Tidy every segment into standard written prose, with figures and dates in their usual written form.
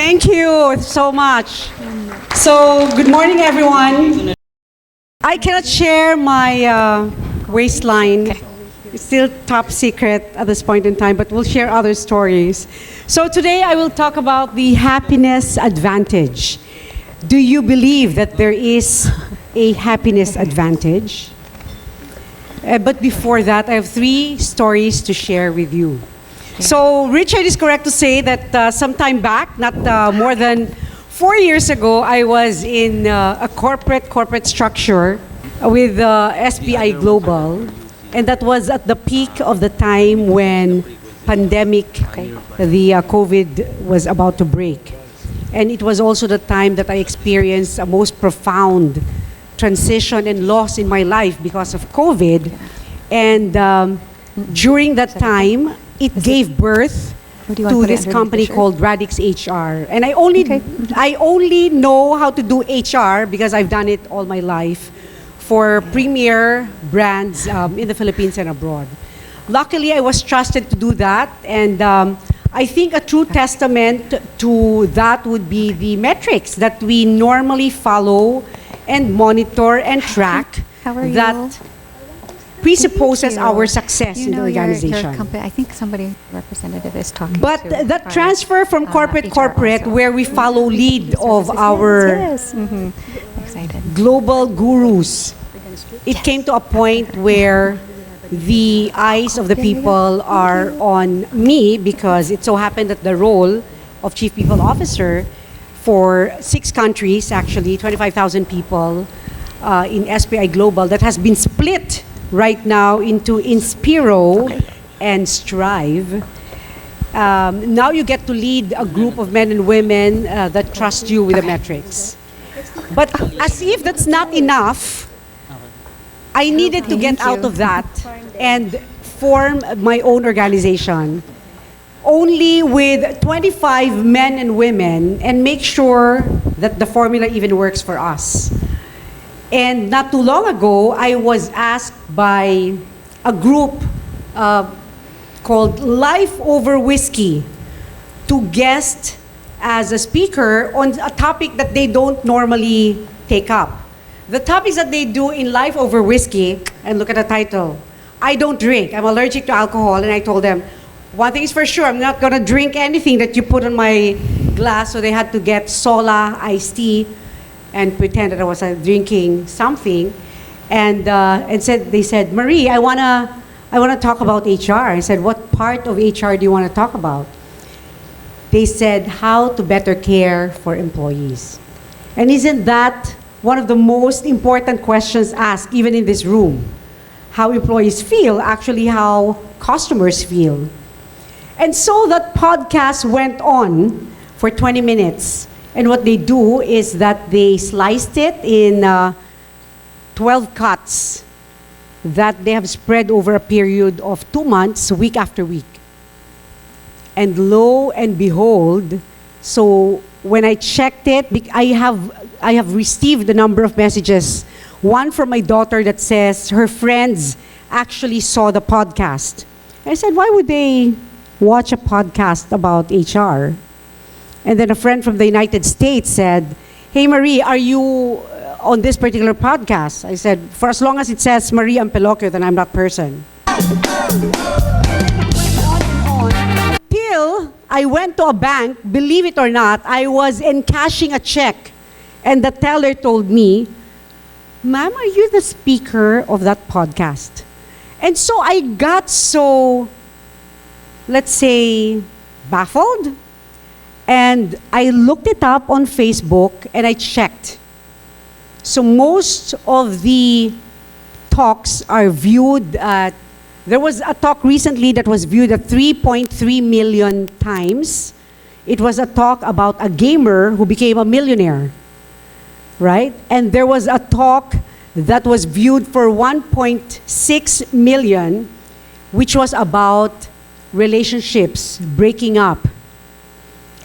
Thank you so much. So, good morning, everyone. I cannot share my waistline. It's still top secret at this point in time, but we'll share other stories. So today I will talk about the happiness advantage. Do you believe that there is a happiness advantage? But before that, I have 3 stories to share with you. So Richard is correct to say that sometime back, not more than 4 years ago, I was in a corporate structure with SPi Global, and that was at the peak of the time when pandemic, the COVID was about to break. And it was also the time that I experienced a most profound transition and loss in my life because of COVID. And during that time, it gave birth to this company called Radix HR. And I only know how to do HR because I've done it all my life for premier brands in the Philippines and abroad. Luckily, I was trusted to do that, and I think a true testament to that would be the metrics that we normally follow and monitor and track that presupposes our success in the organization. Your company, I think somebody representative is talking. But that transfer from corporate, where we follow lead of our excited global gurus, it came to a point where the eyes of the people are on me because it so happened that the role of Chief People Officer for 6 countries, actually 25,000 people in SPi Global, that has been split right now into Inspiro and Strive. Now you get to lead a group of men and women that trust you with the metrics. But as if that's not enough, I needed to get out of that and form my own organization, only with 25 men and women, and make sure that the formula even works for us. And not too long ago, I was asked by a group called Life Over Whiskey to guest as a speaker on a topic that they don't normally take up. The topics that they do in Life Over Whiskey, and look at the title, I don't drink, I'm allergic to alcohol, and I told them, one thing is for sure, I'm not gonna drink anything that you put on my glass, so they had to get Sola iced tea and pretend that I was drinking something, and they said, Marie, I wanna talk about HR. I said, what part of HR do you wanna talk about? They said, how to better care for employees. And isn't that one of the most important questions asked, even in this room? How employees feel, actually how customers feel. And so that podcast went on for 20 minutes. And what they do is that they sliced it in 12 cuts that they have spread over a period of 2 months, week after week. And lo and behold, so when I checked it, I have received a number of messages. One from my daughter that says her friends actually saw the podcast. I said, why would they watch a podcast about HR? And then a friend from the United States said, hey Marie, are you on this particular podcast? I said, for as long as it says Marie Ampeloquio, then I'm that person. Till I went to a bank, believe it or not, I was encashing a check. And the teller told me, ma'am, are you the speaker of that podcast? And so I got so, let's say, baffled. And I looked it up on Facebook and I checked. So most of the talks are viewed at, there was a talk recently that was viewed at 3.3 million times. It was a talk about a gamer who became a millionaire, right? And there was a talk that was viewed for 1.6 million, which was about relationships breaking up.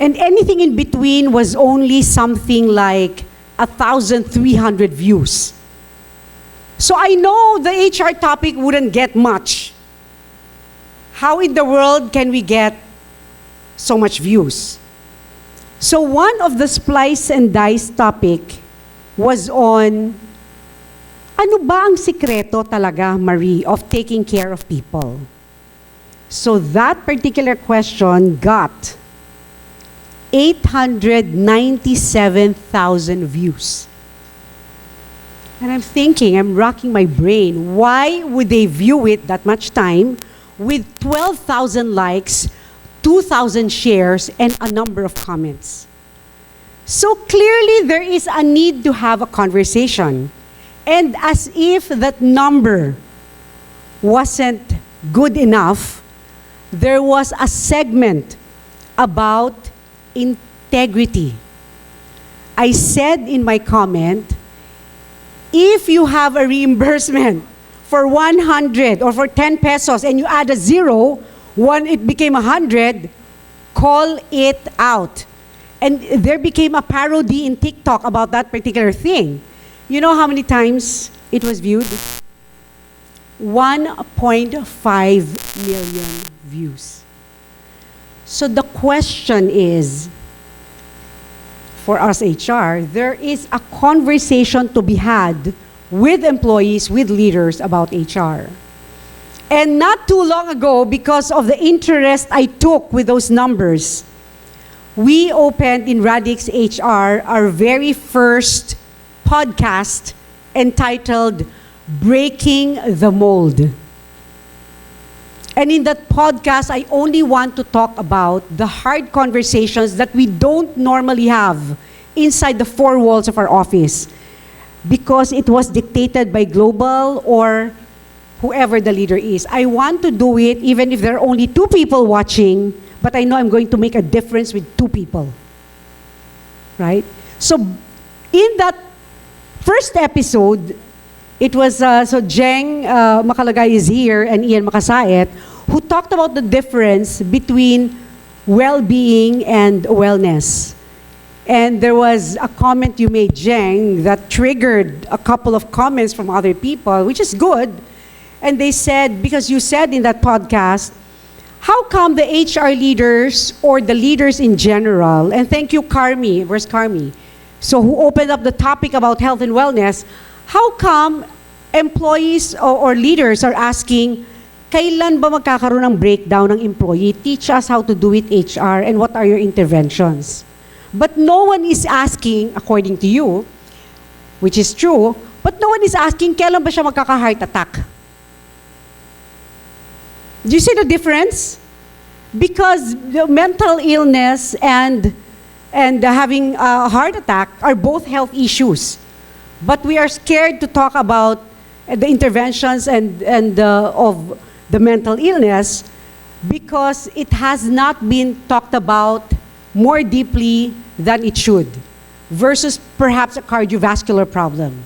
And anything in between was only something like 1,300 views. So I know the HR topic wouldn't get much. How in the world can we get so much views? So one of the splice and dice topic was on, ano ba ang sikreto talaga, Marie, of taking care of people? So that particular question got 897,000 views. And I'm thinking, I'm racking my brain, why would they view it that much time with 12,000 likes, 2,000 shares, and a number of comments? So clearly there is a need to have a conversation. And as if that number wasn't good enough, there was a segment about integrity. I said in my comment, if you have a reimbursement for 100 or for 10 pesos and you add a zero, when it became 100, call it out. And there became a parody in TikTok about that particular thing. You know how many times it was viewed? 1.5 million views. So the question is, for us HR, there is a conversation to be had with employees, with leaders about HR. And not too long ago, because of the interest I took with those numbers, we opened in Radix HR our very first podcast entitled Breaking the Mold. And in that podcast, I only want to talk about the hard conversations that we don't normally have inside the four walls of our office, because it was dictated by Global or whoever the leader is. I want to do it even if there are only 2 people watching, but I know I'm going to make a difference with 2 people. Right? So in that first episode, it was, so Jeng Makalagay is here and Ian Makasait, who talked about the difference between well-being and wellness. And there was a comment you made, Jeng, that triggered a couple of comments from other people, which is good. And they said, because you said in that podcast, how come the HR leaders or the leaders in general, and thank you, Carmi, where's Carmi? So who opened up the topic about health and wellness, how come employees or leaders are asking, kailan ba magkakaroon ng breakdown ng employee? Teach us how to do it, HR, and what are your interventions? But no one is asking, according to you, which is true, but no one is asking, kailan ba siya magkaka-heart attack? Do you see the difference? Because the mental illness and having a heart attack are both health issues. But we are scared to talk about the interventions and of the mental illness because it has not been talked about more deeply than it should, versus perhaps a cardiovascular problem,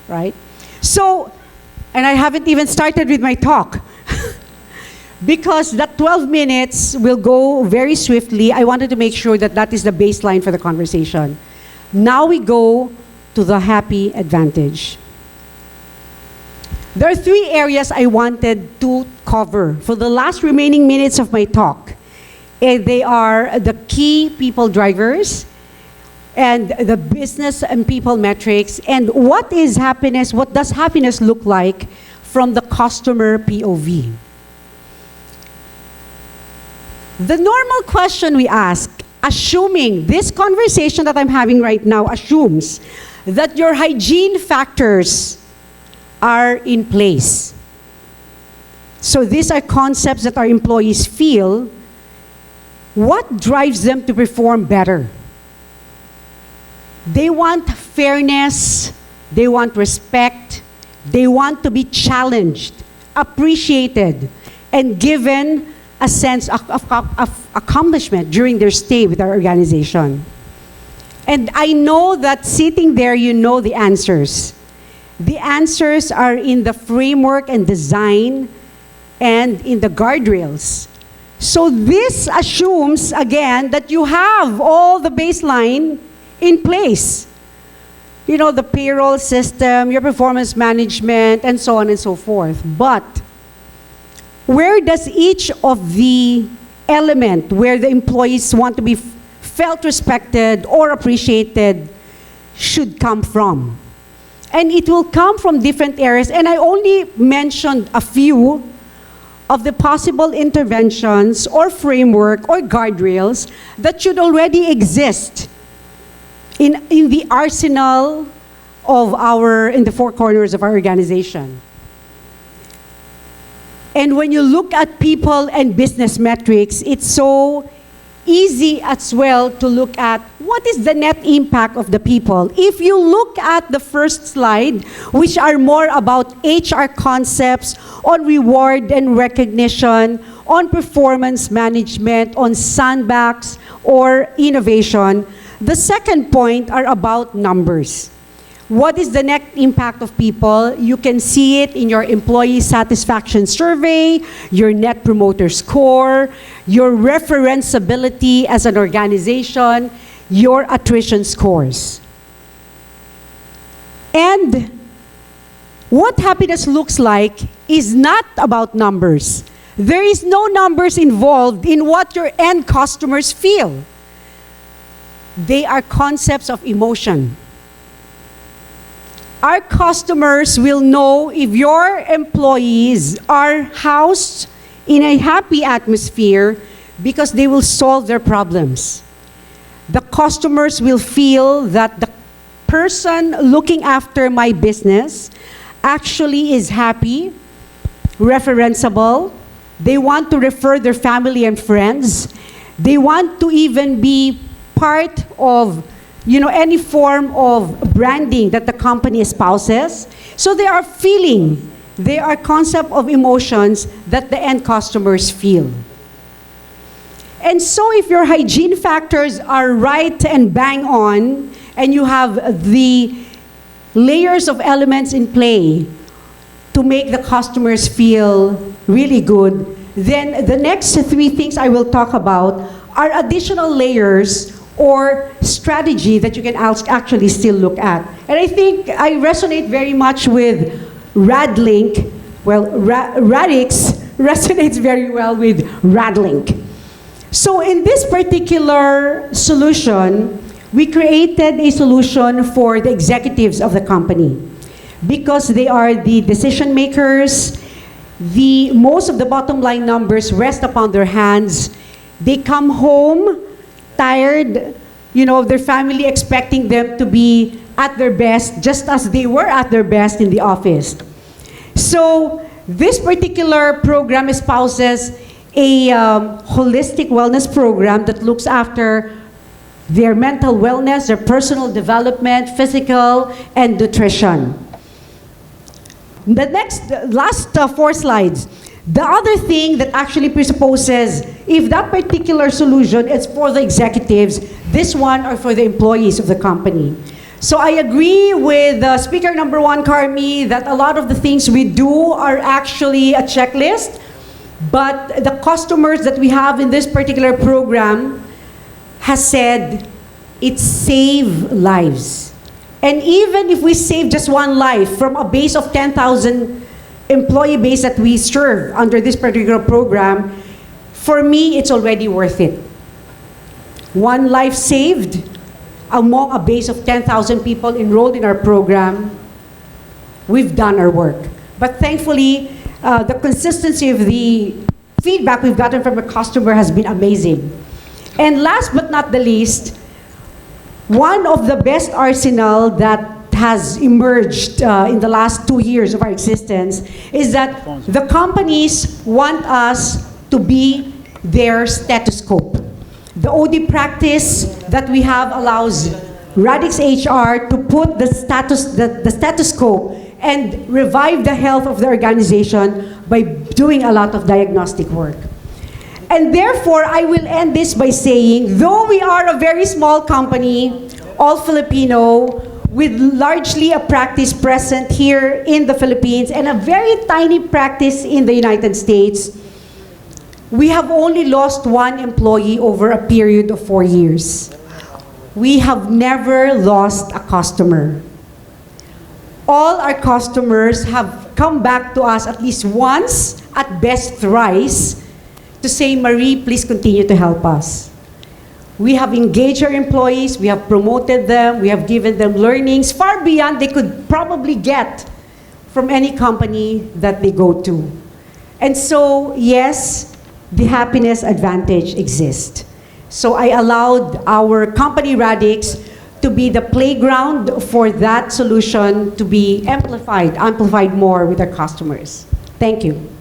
right? So, and I haven't even started with my talk. Because that 12 minutes will go very swiftly, I wanted to make sure that that is the baseline for the conversation. Now we go to the happy advantage. There are 3 areas I wanted to cover for the last remaining minutes of my talk. They are the key people drivers and the business and people metrics, and what is happiness, what does happiness look like from the customer POV. The normal question we ask, assuming this conversation that I'm having right now assumes that your hygiene factors are in place. So these are concepts that our employees feel. What drives them to perform better? They want fairness, they want respect, they want to be challenged, appreciated, and given a sense of accomplishment during their stay with our organization. And I know that sitting there, you know the answers. The answers are in the framework and design and in the guardrails. So this assumes, again, that you have all the baseline in place. You know, the payroll system, your performance management, and so on and so forth. But where does each of the element where the employees want to be felt respected or appreciated should come from. And it will come from different areas. And I only mentioned a few of the possible interventions or framework or guardrails that should already exist in the arsenal of in the four corners of our organization. And when you look at people and business metrics, it's so easy as well to look at what is the net impact of the people. If you look at the first slide, which are more about HR concepts, on reward and recognition, on performance management, on sandbags or innovation, the second point are about numbers. What is the net impact of people? You can see it in your employee satisfaction survey, your net promoter score, your referenceability as an organization, your attrition scores. And what happiness looks like is not about numbers. There is no numbers involved in what your end customers feel. They are concepts of emotion. Our customers will know if your employees are housed in a happy atmosphere because they will solve their problems. The customers will feel that the person looking after my business actually is happy, referenceable. They want to refer their family and friends. They want to even be part of any form of branding that the company espouses. So they are feeling, they are concept of emotions that the end customers feel. And so if your hygiene factors are right and bang on, and you have the layers of elements in play to make the customers feel really good, then the next three things I will talk about are additional layers or strategy that you can actually still look at. And I think I resonate very much with Radlink. Well, Radix resonates very well with Radlink. So in this particular solution, we created a solution for the executives of the company because they are the decision makers. Most of the bottom line numbers rest upon their hands. They come home tired, their family expecting them to be at their best, just as they were at their best in the office. So this particular program espouses a holistic wellness program that looks after their mental wellness, their personal development, physical, and nutrition. The last four slides. The other thing that actually presupposes, if that particular solution is for the executives, this one are for the employees of the company. So I agree with speaker number one, Carmi, that a lot of the things we do are actually a checklist, but the customers that we have in this particular program has said it saves lives. And even if we save just one life from a base of 10,000 employee base that we serve under this particular program, for me, it's already worth it. One life saved among a base of 10,000 people enrolled in our program, we've done our work. But thankfully, the consistency of the feedback we've gotten from a customer has been amazing. And last but not the least, one of the best arsenal that has emerged in the last 2 years of our existence is that the companies want us to be their stethoscope. The OD practice that we have allows Radix HR to put the stethoscope and revive the health of the organization by doing a lot of diagnostic work. And therefore, I will end this by saying, though we are a very small company, all Filipino, with largely a practice present here in the Philippines and a very tiny practice in the United States, we have only lost one employee over a period of 4 years. We have never lost a customer. All our customers have come back to us at least once, at best thrice, to say, Marie, please continue to help us. We have engaged our employees, we have promoted them, we have given them learnings far beyond they could probably get from any company that they go to. And so, yes, the happiness advantage exists. So I allowed our company Radix to be the playground for that solution to be amplified more with our customers. Thank you.